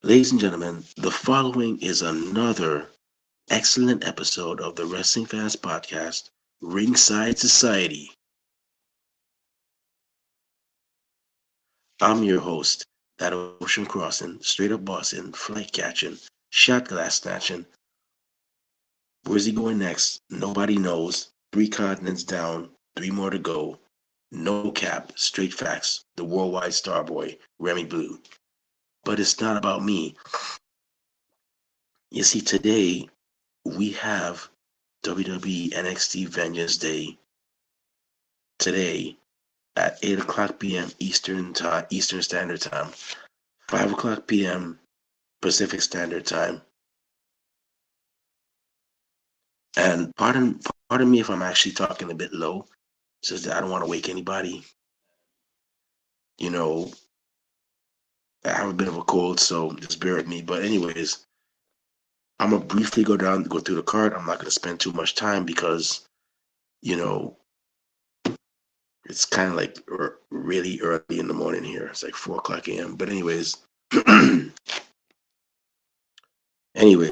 Ladies and gentlemen, the following is another excellent episode of the Wrestling Fans Podcast, Ringside Society. I'm your host, that ocean crossing, straight up bossing, flight catching, shot glass snatching. Where's he going next? Nobody knows. Three continents down, three more to go. No cap, straight facts. The worldwide star boy, Remy Blue. But it's not about me. You see, today we have WWE NXT Vengeance Day today at 8 o'clock p.m. Eastern Standard Time, 5 o'clock p.m. Pacific Standard Time. And pardon me if I'm actually talking a bit low, since I don't want to wake anybody. You know, I have a bit of a cold, so just bear with me. But anyways, I'm gonna briefly go through the card. I'm not gonna spend too much time because you know it's kind of like really early in the morning here. It's like 4 o'clock a.m. But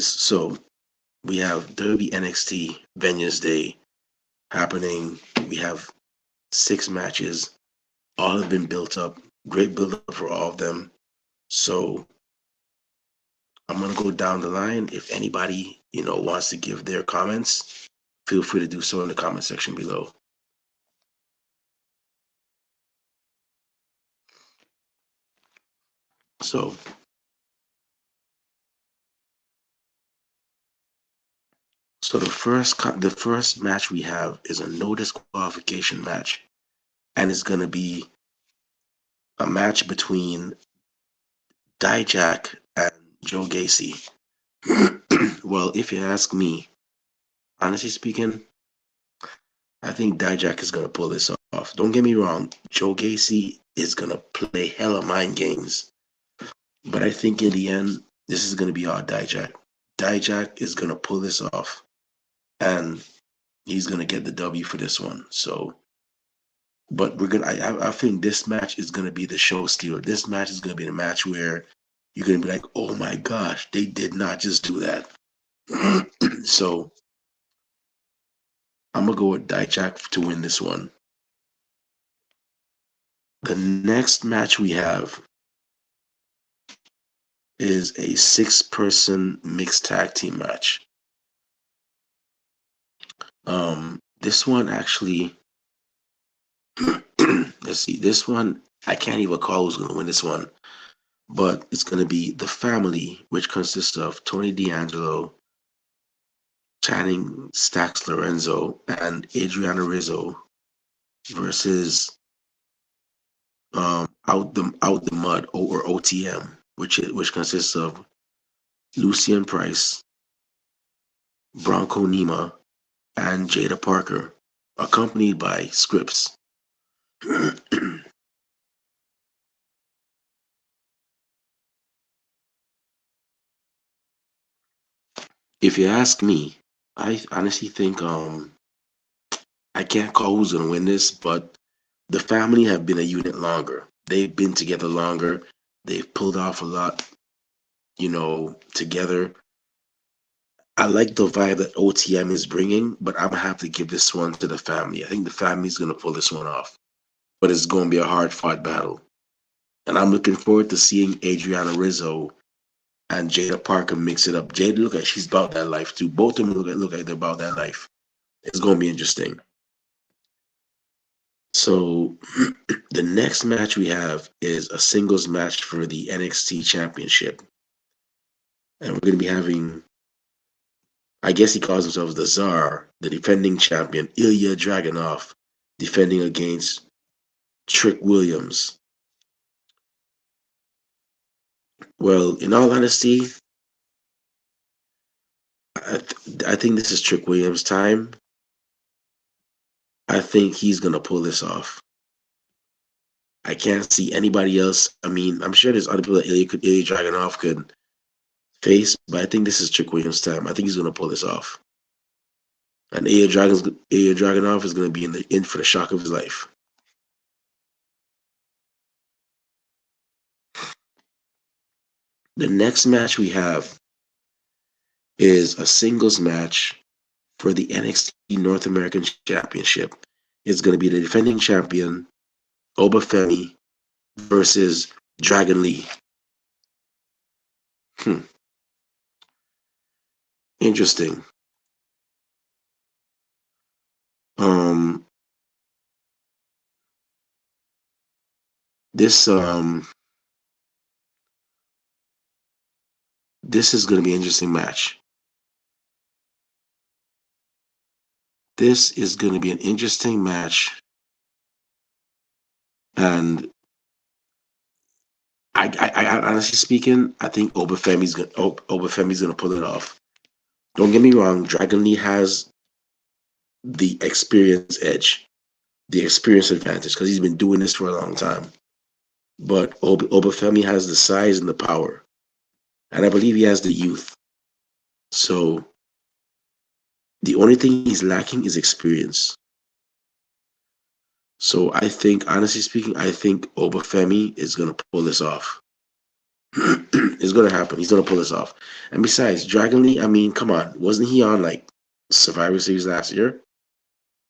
so we have Derby NXT Vengeance Day happening. We have 6 matches. All have been built up. Great build up for all of them. So I'm gonna go down the line. If anybody wants to give their comments, feel free to do so in the comment section below. So the first match we have is a no disqualification match, and it's gonna be a match between Dijak and Joe Gacy. Well, if you ask me, honestly speaking, I think Dijak is gonna pull this off. Don't get me wrong, Joe Gacy is gonna play hella mind games, but I think in the end, this is gonna be all Dijak. Dijak is gonna pull this off, and he's gonna get the W for this one. So, but we're gonna. I think this match is gonna be the show stealer. This match is gonna be the match where you're gonna be like, oh my gosh, they did not just do that. So I'm gonna go with Dijak to win this one. The next match we have is a 6-person mixed tag team match. This one actually, let's see, this one I can't even call who's gonna win this one, but it's gonna be the family, which consists of Tony D'Angelo, Channing Stacks Lorenzo, and Adriana Rizzo versus out the mud or OTM, which consists of Lucian Price, Bronco Nima, and Jada Parker, accompanied by Scripps. If you ask me, I honestly think I can't call who's gonna win this, but the family have been a unit longer. They've been together longer. They've pulled off a lot, together. I like the vibe that OTM is bringing, but I'm gonna have to give this one to the family. I think the family's gonna pull this one off, but it's gonna be a hard fought battle. And I'm looking forward to seeing Adriana Rizzo and Jada Parker mix it up. Jada, look like she's about that life too. Both of them look like they're about that life. It's gonna be interesting. So the next match we have is a singles match for the NXT Championship, and we're gonna be having. I guess he calls himself the Tsar, the defending champion Ilya Dragunov, defending against Trick Williams. Well, in all honesty, I think this is Trick Williams' time. I think he's gonna pull this off. I can't see anybody else. I mean, I'm sure there's other people that Ilya Dragunov could face, but I think this is Trick Williams' time. I think he's gonna pull this off. And Ilya Dragunov is gonna be in for the shock of his life. The next match we have is a singles match for the NXT North American Championship. It's going to be the defending champion, Obafemi, versus Dragon Lee. Hmm, interesting. Um, this this is going to be an interesting match. This is going to be an interesting match, and I honestly speaking, I think Obafemi's gonna pull it off. Don't get me wrong, Dragon Lee has the experience edge, the experience advantage, because he's been doing this for a long time. But Obafemi has the size and the power, and I believe he has the youth. So the only thing he's lacking is experience. So I think, honestly speaking, I think Obafemi is gonna pull this off. It's gonna happen. He's gonna pull this off. And besides, Dragon Lee, I mean, come on, wasn't he on like Survivor Series last year?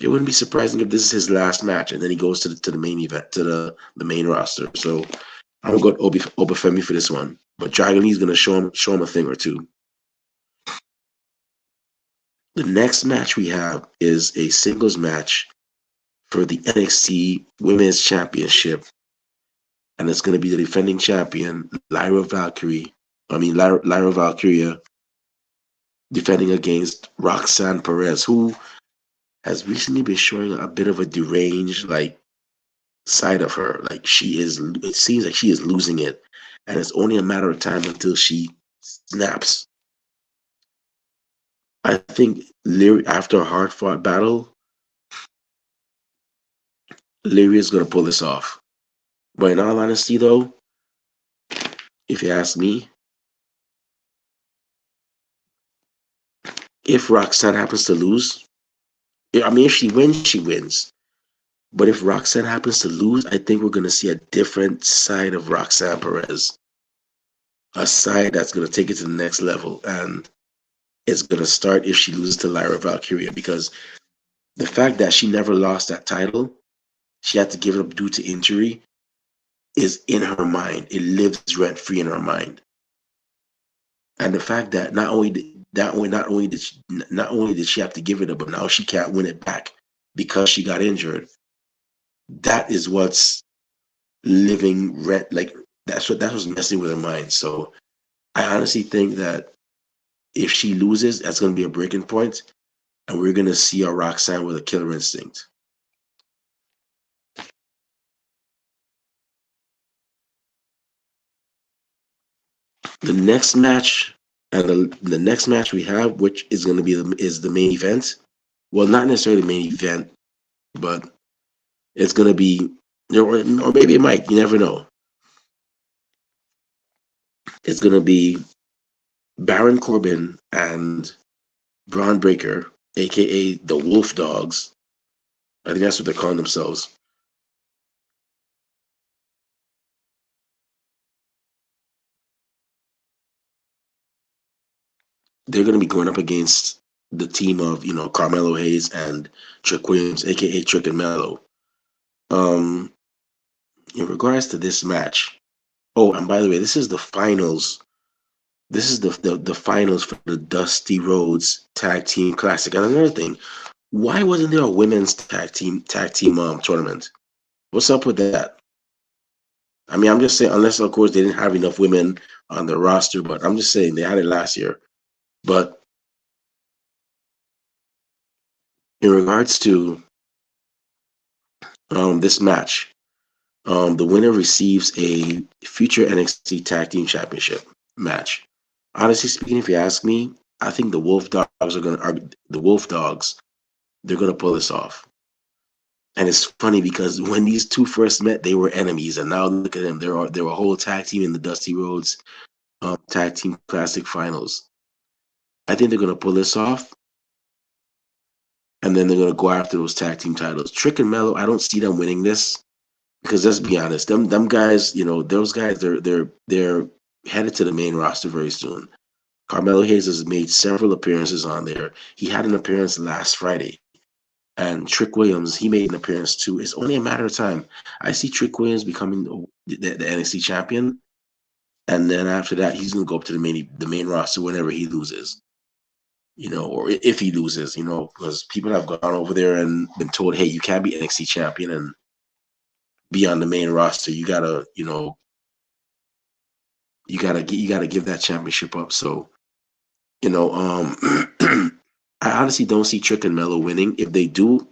It wouldn't be surprising if this is his last match, and then he goes to the main event, to the main roster. So I'm gonna go Obafemi for this one. But Dragon Lee's gonna show him a thing or two. The next match we have is a singles match for the NXT Women's Championship, and it's gonna be the defending champion, Lyra Valkyria, defending against Roxanne Perez, who has recently been showing a bit of a deranged side of her. Like it seems like she is losing it, and it's only a matter of time until she snaps. I think after a hard fought battle, Lyria is gonna pull this off. But in all honesty, though, if you ask me, if Roxanne happens to lose, I mean, if she wins, she wins. But if Roxanne happens to lose, I think we're gonna see a different side of Roxanne Perez, a side that's gonna take it to the next level, and it's gonna start if she loses to Lyra Valkyria, because the fact that she never lost that title, she had to give it up due to injury, is in her mind. It lives rent free in her mind. And the fact that not only did she have to give it up, but now she can't win it back because she got injured. That is what's living rent that was messing with her mind. So I honestly think that if she loses, that's going to be a breaking point, and we're going to see a Roxanne with a killer instinct. The next match, and the next match we have, which is going to be is the main event. Well, not necessarily the main event, but it's going to be, or maybe it might. You never know. It's going to be Baron Corbin and Braun Breaker, aka the Wolf Dogs. I think that's what they're calling themselves. They're going to be going up against the team of Carmelo Hayes and Trick Williams, aka Trick and Mello. Um, in regards to this match, oh, and by the way, this is the finals. This is the finals for the Dusty Rhodes Tag Team Classic. And another thing, why wasn't there a women's tag team tournament? What's up with that? I mean, I'm just saying, unless of course they didn't have enough women on the roster, but I'm just saying they had it last year. But in regards to this match, the winner receives a future NXT Tag Team Championship match. Honestly speaking, if you ask me, I think the Wolf Dogs. They're gonna pull this off. And it's funny because when these two first met, they were enemies, and now look at them. They're a whole tag team in the Dusty Rhodes Tag Team Classic Finals. I think they're gonna pull this off, and then they're gonna go after those tag team titles. Trick and Mello, I don't see them winning this because let's be honest, them guys, those guys, they're headed to the main roster very soon. Carmelo Hayes has made several appearances on there. He had an appearance last Friday. And Trick Williams, he made an appearance too. It's only a matter of time. I see Trick Williams becoming the NXT champion, and then after that, he's gonna go up to the main roster whenever he loses, or if he loses, because people have gone over there and been told, hey, you can't be NXT champion and be on the main roster. You gotta give that championship up. So, I honestly don't see Trick and Mello winning. If they do,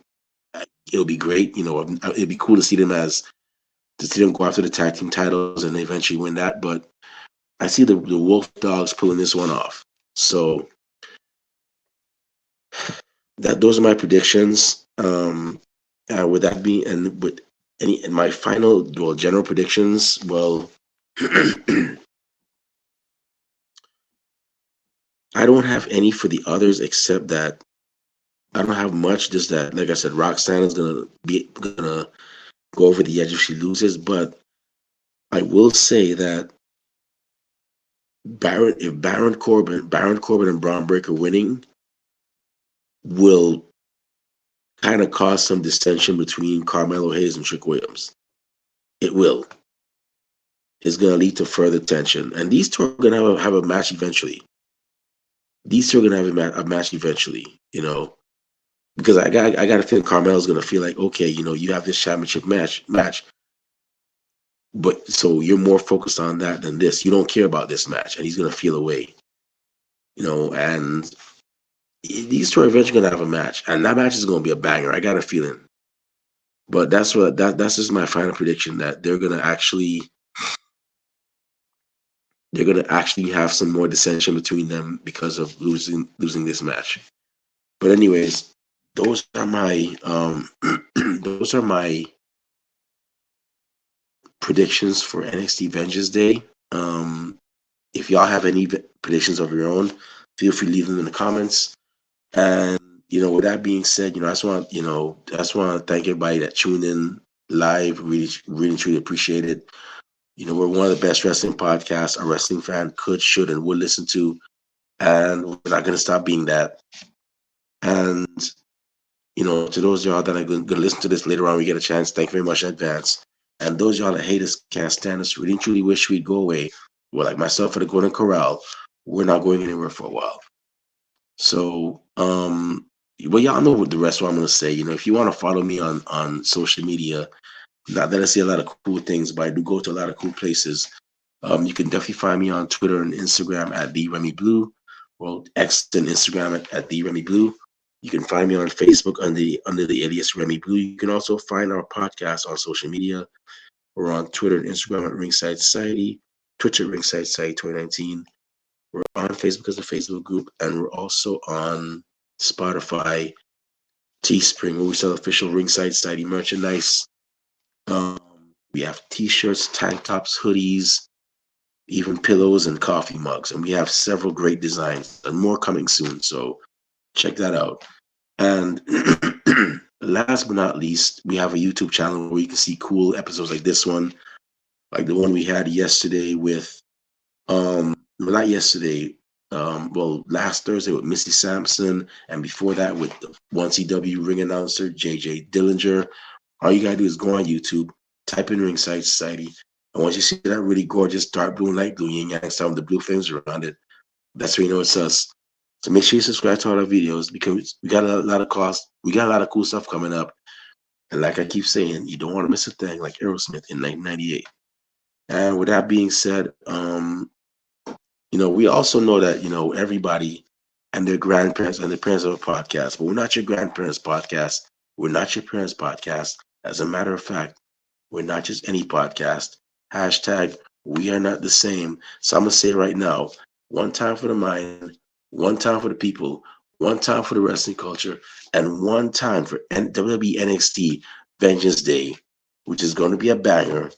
it'll be great. It'd be cool to see them go after the tag team titles and eventually win that. But I see the Wolf Dogs pulling this one off. So those are my predictions. With that being, and with any and my final general predictions, I don't have any for the others except that I don't have much. Just that, like I said, Roxanne is gonna go over the edge if she loses. But I will say that Baron Corbin and Braun Breaker winning will kind of cause some dissension between Carmelo Hayes and Trick Williams. It will. It's going to lead to further tension, and these two are going to have a match eventually. These two are going to have a match eventually. Because I got to think Carmelo's going to feel like, okay, you have this championship match, but so you're more focused on that than this. You don't care about this match, and he's going to feel away. And these two are eventually going to have a match, and that match is going to be a banger. I got a feeling. But that's just my final prediction, that they're going to actually have some more dissension between them because of losing this match. But anyways, those are my those are my predictions for NXT Vengeance Day. If y'all have any predictions of your own, feel free to leave them in the comments. And with that being said, I just want to thank everybody that tuned in live. Really, really, truly appreciate it. We're one of the best wrestling podcasts a wrestling fan could, should, and would listen to, and we're not going to stop being that. And to those of y'all that are going to listen to this later on, we get a chance. Thank you very much in advance. And those of y'all that hate us, can't stand us, really, truly wish we'd go away. Well, like myself for the Golden Corral, we're not going anywhere for a while. So, y'all know what the rest of what I'm going to say. If you want to follow me on social media, not that I see a lot of cool things, but I do go to a lot of cool places. You can definitely find me on Twitter and Instagram at the Remy Blue. Well, X and Instagram at the Remy Blue. You can find me on Facebook under the alias Remy Blue. You can also find our podcast on social media. We're on Twitter and Instagram at Ringside Society, Twitter Ringside Society 2019. We're on Facebook as a Facebook group, and we're also on Spotify, Teespring, where we sell official Ringside Society merchandise. We have T-shirts, tank tops, hoodies, even pillows and coffee mugs, and we have several great designs and more coming soon. So check that out. And last but not least, we have a YouTube channel where you can see cool episodes like this one, like the one we had yesterday with, not yesterday, last Thursday with Missy Sampson, and before that with the 1CW ring announcer JJ Dillinger. All you gotta do is go on YouTube, type in Ringside Society, and once you see that really gorgeous dark blue and light blue yin yang sound with the blue flames around it, that's where you know it's us. So make sure you subscribe to all our videos, because we got a lot of cool stuff coming up. And like I keep saying, you don't want to miss a thing, like Aerosmith in 1998. And with that being said, we also know that, everybody and their grandparents and the parents of a podcast, but we're not your grandparents' podcast. We're not your parents' podcast. As a matter of fact, we're not just any podcast. Hashtag, we are not the same. So I'm going to say right now, one time for the mind, one time for the people, one time for the wrestling culture, and one time for WWE NXT Vengeance Day, which is going to be a banger.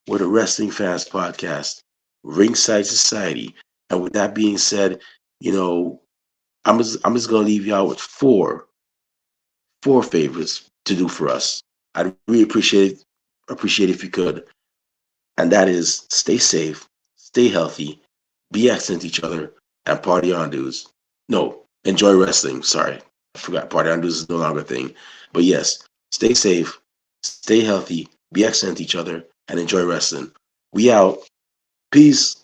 We're the Wrestling Fans Podcast, Ringside Society. And with that being said, I'm just going to leave y'all with four favors to do for us. I'd really appreciate if you could. And that is, stay safe, stay healthy, be excellent to each other, and party on, dudes. No, enjoy wrestling. Sorry, I forgot. Party on, dudes is no longer a thing. But yes, stay safe, stay healthy, be excellent to each other, and enjoy wrestling. We out. Peace.